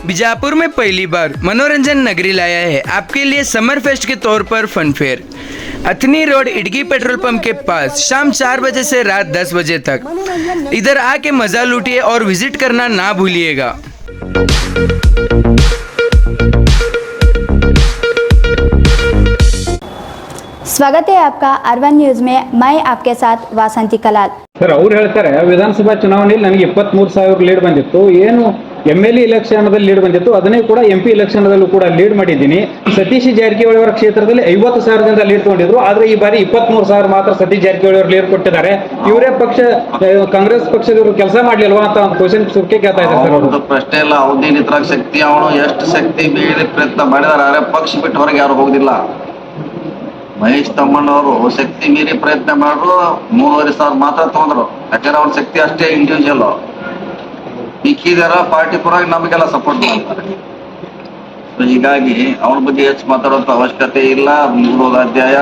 बीजापुर में पहली बार मनोरंजन नगरी लाया है आपके लिए समर फेस्ट के तौर पर फन फेयर। अथनी रोड इडगी पेट्रोल पंप के पास शाम 4 बजे से रात 10 बजे तक। इधर आके मजा लूटिए और विजिट करना ना भूलिएगा। स्वागत है आपका अर्बन न्यूज में। मैं आपके साथ वासंती कलाल। सर ಅವ್ರು ಹೇಳ್ತಾರೆ ವಿಧಾನಸಭಾ ಚುನಾವಣೆಯಲ್ಲಿ ನನಗೆ 23,000 ಲೀಡ್ ಬಂದಿತ್ತು, ಏನು MLA ಇಲೆಕ್ಷನ್ದಲ್ಲಿ ಲೀಡ್ ಬಂದಿತ್ತು, ಅದನ್ನೇ ಕೂಡ MP ಇಲೆಕ್ಷನ್ದಲ್ಲೂ ಕೂಡ ಲೀಡ್ ಮಾಡಿದ್ದೀನಿ. ಸತೀಶ್ ಜಾರಕಿಹೊಳಿ ಅವರ ಕ್ಷೇತ್ರದಲ್ಲಿ 50,000ದಿಂದ ಲೀಡ್ ತಗೊಂಡಿದ್ರು, ಆದ್ರೆ ಈ ಬಾರಿ 23,000 ಮಾತ್ರ ಸತೀಶ್ ಜಾರಕಿಹೊಳಿ ಅವರು ಲೀಡ್ ಕೊಟ್ಟಿದ್ದಾರೆ. ಇವರೇ ಪಕ್ಷ ಕಾಂಗ್ರೆಸ್ ಪಕ್ಷದವರು ಕೆಲಸ ಮಾಡ್ಲಿಲ್ವಾ ಅಂತ ಒಂದು ಕ್ವಶನ್ ಸುರ್ಕೆ ಕೇಳ್ತಾ ಇದ್ದಾರೆ ಸರ್. ಅವರು ಪ್ರಶ್ನೆ ಇಲ್ಲ, ಅವಧಿ ನಿತ್ರ ಶಕ್ತಿ ಅವನು ಎಷ್ಟು ಶಕ್ತಿ ಮೀರಿ ಪ್ರಯತ್ನ ಮಾಡಿದಾರೆ, ಪಕ್ಷ ಬಿಟ್ಟು ಹೊರಗೆ ಯಾರು ಹೋಗುದಿಲ್ಲ. ಮಹೇಶ್ ತಮ್ಮಣ್ಣವರು ಶಕ್ತಿ ಮೀರಿ ಪ್ರಯತ್ನ ಮಾಡಿದ್ರು 3,500 ಮಾತ್ರ ತಗೊಂಡ್ರು. ಯಾಕಂದ್ರೆ ಅವ್ರ ಶಕ್ತಿ ಅಷ್ಟೇ ಇಂಡಿವಿಜುವಲ್. ಮಿಕ್ಕಿದಾರ ಪಾರ್ಟಿ ಪರವಾಗಿ ನಮಗೆಲ್ಲ ಸಪೋರ್ಟ್ ಮಾಡ್ತಾರೆ. ಹೀಗಾಗಿ ಅವನ ಬಗ್ಗೆ ಹೆಚ್ಚು ಮಾತಾಡುವಂತ ಅವಶ್ಯಕತೆ ಇಲ್ಲ. ಮುಗಿದೋದ ಅಧ್ಯಾಯ.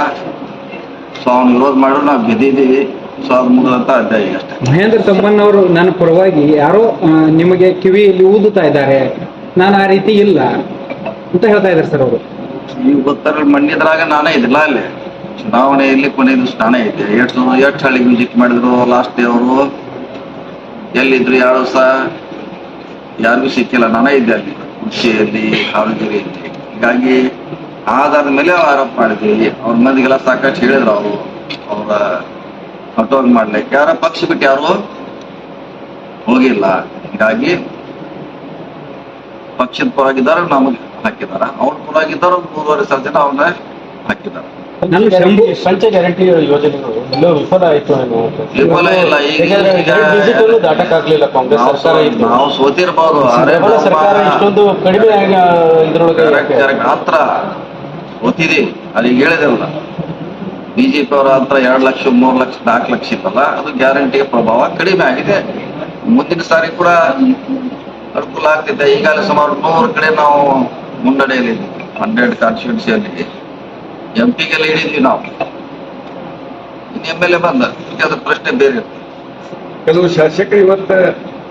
ಸೊ ಅವ್ನು ವಿರೋಧ ಮಾಡಿದ್ರು ನಾವು ಗೆದ್ದಿದ್ದೀವಿ. ಸೊ ಅದು ಮುಗಿದಂತ ಅಧ್ಯಾಯ ಅಷ್ಟೇ. ಮಹೇಂದ್ರ ತಮ್ಮಣ್ಣವರು ನನ್ನ ಪರವಾಗಿ ಯಾರೋ ನಿಮಗೆ ಕಿವಿಯಲ್ಲಿ ಊದುತ್ತಾ ಇದ್ದಾರೆ, ನಾನು ಆ ರೀತಿ ಇಲ್ಲ ಅಂತ ಹೇಳ್ತಾ ಇದ್ದಾರೆ ಸರ್ ಅವರು. ಈಗ ಗೊತ್ತಾರ ಮಣ್ಣಿದ್ರಾಗ ನಾನೇ ಇದಿಲ್ಲ, ಅಲ್ಲಿ ಚುನಾವಣೆಯಲ್ಲಿ ಕೊನೆ ದಿವಸ ನಾನೇ ಇದ್ದೆ. ಎಷ್ಟು ಹಳ್ಳಿಗೆ ವಿಸಿಟ್ ಮಾಡಿದ್ರು ಲಾಸ್ಟ್ ಡೇ ಅವರು. ಎಲ್ಲಿದ್ರು 2 ದಿವಸ ಯಾರಿಗೂ ಸಿಕ್ಕಿಲ್ಲ, ನಾನೇ ಇದ್ದೆ ಅಲ್ಲಿ ಕುರ್ಚಿಯಲ್ಲಿ, ಹಾವೇರಿಯಲ್ಲಿ. ಹೀಗಾಗಿ ಆಧಾರದ ಮೇಲೆ ಆರೋಪ ಮಾಡಿದ್ವಿ. ಅವ್ರ ಮಂದಿಗೆಲ್ಲ ಸಾಕಷ್ಟು ಹೇಳಿದ್ರು ಅವರು ಅವರ ಕಂಟ್ರೋಲ್ ಮಾಡ್ಲಿಕ್ಕೆ. ಯಾರ ಪಕ್ಷ ಬಿಟ್ಟು ಯಾರು ಹೋಗಿಲ್ಲ. ಹೀಗಾಗಿ ಪಕ್ಷದ ಪರವಾಗಿದ್ದಾರೆ ನಮಗೆ ಹಾಕಿದಾರ, ಅವ್ರ ಪರವಾಗಿದ್ದಾರೆ 3,500 ಜನ ಅವ್ರನ್ನ ಹಾಕಿದಾರ. ಪಂಚ ಗ್ಯಾರಂಟಿ ಯೋಜನೆಗಳು ಎಲ್ಲೋ ವಿಫಲ ಆಯ್ತು. ವಿಫಲ ಇಲ್ಲ. ಈಗ ದಾಟಕ್ಕಾಗ್ಲಿಲ್ಲ ಕಾಂಗ್ರೆಸ್ ಸರ್ಕಾರ. ನಾವು ಸೋತಿರ್ಬೋದು, ಸರ್ಕಾರ ಇಷ್ಟೊಂದು ಕಡಿಮೆ ಇದ್ರೊಳಗೆ ಹತ್ರ ಸೋತಿದೀವಿ. ಅಲ್ಲಿಗೆ ಹೇಳಿದಿರಲ್ಲ, ಬಿಜೆಪಿ ಅವರ ಹತ್ರ 2 ಲಕ್ಷ 3 ಲಕ್ಷ 4 ಲಕ್ಷ ಇತ್ತಲ್ಲ, ಅದು ಗ್ಯಾರಂಟಿಗೆ ಪ್ರಭಾವ ಕಡಿಮೆ ಆಗಿದೆ. ಮುಂದಿನ ಸಾರಿ ಕೂಡ ಅನುಕೂಲ ಆಗ್ತಿದೆ. ಈಗಾಗಲೇ ಸುಮಾರು 100 ಕಡೆ ನಾವು ಮುನ್ನಡೆಯಲ್ಲಿದ್ದೀವಿ. 100 ಕಾನ್ಸ್ಟಿಟ್ಯೂನ್ಸಿಯಲ್ಲಿ MP-ಗೆ ಹಿಡಿದ್ವಿ ನಾವು. ಇನ್ನು MLA ಬಂದ ಅದ್ರ ಪ್ರಶ್ನೆ ಬೇರೆ ಇರ್ತದೆ. ಕೆಲವು ಶಾಸಕರು ಇವತ್ತು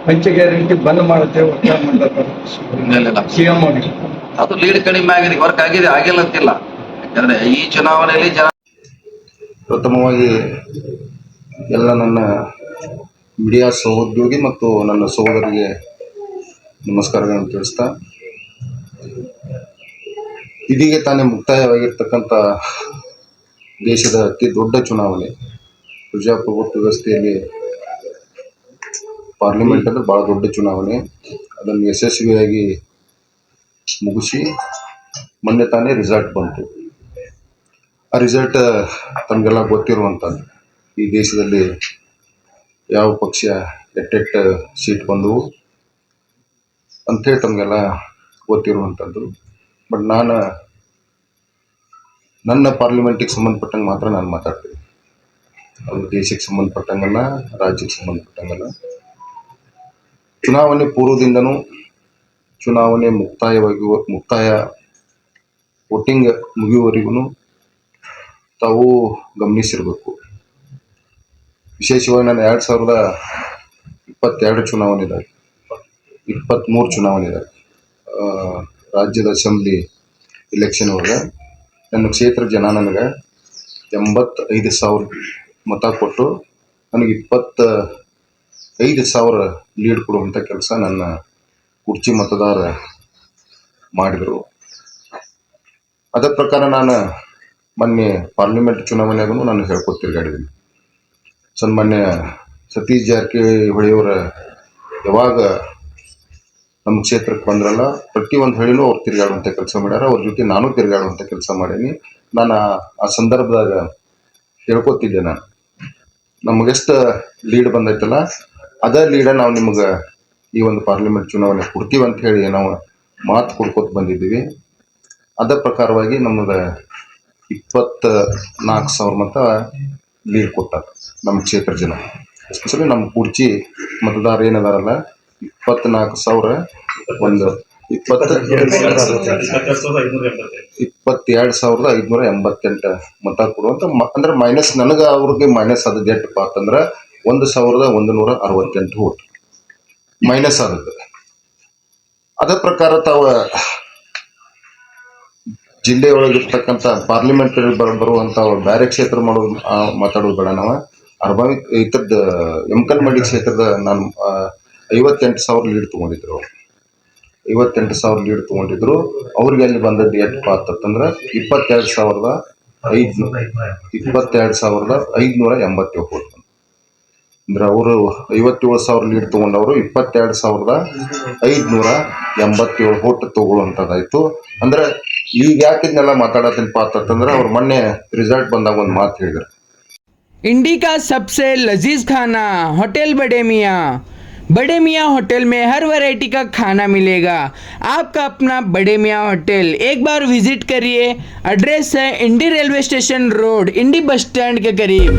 ಪಂಚ ಗ್ಯಾರಂಟಿ ಬಂದ್ ಮಾಡುತ್ತೆ ಸಿಎಂ ಆಗಿ. ಅದು ಲೀಡ್ ಕಡಿಮೆ ಆಗಿದೆ, ವರ್ಕ್ ಆಗಿದೆ, ಆಗಿಲ್ಲ ಅಂತಿಲ್ಲ. ಯಾಕಂದ್ರೆ ಈ ಚುನಾವಣೆಯಲ್ಲಿ ಜನ ಪ್ರಥಮವಾಗಿ ಎಲ್ಲ ನನ್ನ ಮೀಡಿಯಾ ಸಹೋದ್ಯೋಗಿ ಮತ್ತು ನನ್ನ ಸಹೋದರಿಗೆ ನಮಸ್ಕಾರಗಳನ್ನು ತಿಳಿಸ್ತಾ, ಇದೀಗ ತಾನೇ ಮುಕ್ತಾಯವಾಗಿರ್ತಕ್ಕಂಥ ದೇಶದ ಅತಿ ದೊಡ್ಡ ಚುನಾವಣೆ, ಪ್ರಜಾಪ್ರಭುತ್ವ ವ್ಯವಸ್ಥೆಯಲ್ಲಿ ಪಾರ್ಲಿಮೆಂಟ್ ಅಂದರೆ ಭಾಳ ದೊಡ್ಡ ಚುನಾವಣೆ. ಅದನ್ನು ಯಶಸ್ವಿಯಾಗಿ ಮುಗಿಸಿ ಮೊನ್ನೆ ತಾನೇ ರಿಸಲ್ಟ್ ಬಂತು. ಆ ರಿಸಲ್ಟ್ ತಮಗೆಲ್ಲ ಗೊತ್ತಿರುವಂಥದ್ದು. ಈ ದೇಶದಲ್ಲಿ ಯಾವ ಪಕ್ಷ ಎಟ್ಟೆಟ್ಟು ಸೀಟ್ ಬಂದವು ಅಂಥೇಳಿ ತಮಗೆಲ್ಲ ಗೊತ್ತಿರುವಂಥದ್ದು. ಬಟ್ ನಾನು ನನ್ನ ಪಾರ್ಲಿಮೆಂಟಿಗೆ ಸಂಬಂಧಪಟ್ಟಂಗೆ ಮಾತ್ರ ನಾನು ಮಾತಾಡ್ತೀನಿ. ಅದು ದೇಶಕ್ಕೆ ಸಂಬಂಧಪಟ್ಟಂಗಲ್ಲ, ರಾಜ್ಯಕ್ಕೆ ಸಂಬಂಧಪಟ್ಟಂಗಲ್ಲ. ಚುನಾವಣೆ ಪೂರ್ವದಿಂದನೂ ಚುನಾವಣೆ ಮುಕ್ತಾಯ ವೋಟಿಂಗ್ ಮುಗಿಯುವವರೆಗೂ ತಾವು ಗಮನಿಸಿರಬೇಕು. ವಿಶೇಷವಾಗಿ ನಾನು 2022 ಚುನಾವಣೆ ಇದ್ದಾವೆ, 23 ಚುನಾವಣೆ ಇದ್ದಾವೆ. ರಾಜ್ಯದ ಅಸೆಂಬ್ಲಿ ಇಲೆಕ್ಷನ್ ಒಳಗೆ ನನ್ನ ಕ್ಷೇತ್ರ ಜನ ನನಗೆ 85,000 ಮತ ಕೊಟ್ಟು ನನಗೆ 25,000 ಲೀಡ್ ಕೊಡುವಂಥ ಕೆಲಸ ನನ್ನ ಕುರ್ಚಿ ಮತದಾರ ಮಾಡಿದರು. ಅದರ ಪ್ರಕಾರ ನಾನು ಮೊನ್ನೆ ಪಾರ್ಲಿಮೆಂಟ್ ಚುನಾವಣೆಗೂ ನಾನು ಹೇಳ್ಕೊತ ತಿರುಗಾಡಿದ್ದೀನಿ. ಸನ್ಮಾನ್ಯ ಸತೀಶ್ ಜಾರಕಿಹೊಳಿಯವರ ಯಾವಾಗ ನಮ್ಮ ಕ್ಷೇತ್ರಕ್ಕೆ ಬಂದ್ರಲ್ಲ, ಪ್ರತಿಯೊಂದು ಹಳ್ಳಿನೂ ಅವ್ರು ತಿರುಗಾಡುವಂಥ ಕೆಲಸ ಮಾಡ್ಯಾರ. ಅವ್ರ ಜೊತೆ ನಾನು ತಿರುಗಾಡುವಂಥ ಕೆಲಸ ಮಾಡೀನಿ. ನಾನು ಆ ಸಂದರ್ಭದಾಗ ಹೇಳ್ಕೊತಿದ್ದೆ, ನಾನು ನಮಗೆಷ್ಟು ಲೀಡ್ ಬಂದೈತಲ್ಲ ಅದೇ ಲೀಡ ನಾವು ನಿಮಗೆ ಈ ಒಂದು ಪಾರ್ಲಿಮೆಂಟ್ ಚುನಾವಣೆ ಕೊಡ್ತೀವಿ ಅಂತ ಹೇಳಿ ನಾವು ಮಾತು ಕೊಡ್ಕೊತ ಬಂದಿದ್ದೀವಿ. ಅದರ ಪ್ರಕಾರವಾಗಿ ನಮಗೆ 24,000 ಮತ ಲೀಡ್ ಕೊಟ್ಟಾರ ನಮ್ಮ ಕ್ಷೇತ್ರ ಜನ. ಎಸ್ಪೆಷಲಿ ನಮ್ಮ ಕುರ್ಚಿ ಮತದಾರ ಏನದಾರಲ್ಲ 24,000 ಒಂದು 22,588 ಮತ ಕೊಡುವಂತ. ಅಂದ್ರೆ ಮೈನಸ್ ನನಗೆ ಅವ್ರಿಗೆ ಮೈನಸ್ ಆದದ್ದು ಎಷ್ಟಪ್ಪ ಅಂತಂದ್ರೆ 1,168 ವೋಟ್ ಮೈನಸ್ ಆದದ್ದು. ಅದೇ ಪ್ರಕಾರ ತಾವು ಜಿಲ್ಲೆಯೊಳಗಿರ್ತಕ್ಕಂಥ ಪಾರ್ಲಿಮೆಂಟರಿ ಬರುವಂತ ಬೇರೆ ಕ್ಷೇತ್ರ ಮಾಡೋದು ಮಾತಾಡೋದು ಬೇಡ. ನಾವು ಅರ್ಬಾವಿ ಇತರದ ಎಮ್ಕಲ್ಮಡಿ ಕ್ಷೇತ್ರದ ನಾನು 58,000 ಲೀಡ್ ತಗೊಂಡಿದ್ರು. 58,000 ಲೀಡ್ ತಗೊಂಡಿದ್ರು. ಅವ್ರಿಗೆ ಅಲ್ಲಿ ಬಂದದ್ದು ಎಷ್ಟಪ್ಪ ಅಂತಂದ್ರೆ 22,587 ವೋಟ್. ಅಂದ್ರೆ ಅವರು 57,000 ಲೀಡ್ ತಗೊಂಡವರು 22,587 ವೋಟ್ ತಗೊಳ್ಳುವಂಥದ್ದಾಯ್ತು. ಅಂದ್ರೆ ಈಗ ಯಾಕಿದ್ನೆಲ್ಲ ಮಾತಾಡತ್ತೀನಪ್ಪ ಅಂತಂದ್ರೆ ಅವ್ರು ಮೊನ್ನೆ ರಿಸಲ್ಟ್ ಬಂದಾಗ ಒಂದು ಮಾತು ಹೇಳಿದ್ರು. इंडी का सबसे लजीज खाना होटल बड़े मियाँ। बड़े मियाँ होटल में हर वैरायटी का खाना मिलेगा। आपका अपना बड़े मियाँ होटल एक बार विजिट करिए। एड्रेस है इंडी रेलवे स्टेशन रोड, इंडी बस स्टैंड के करीब।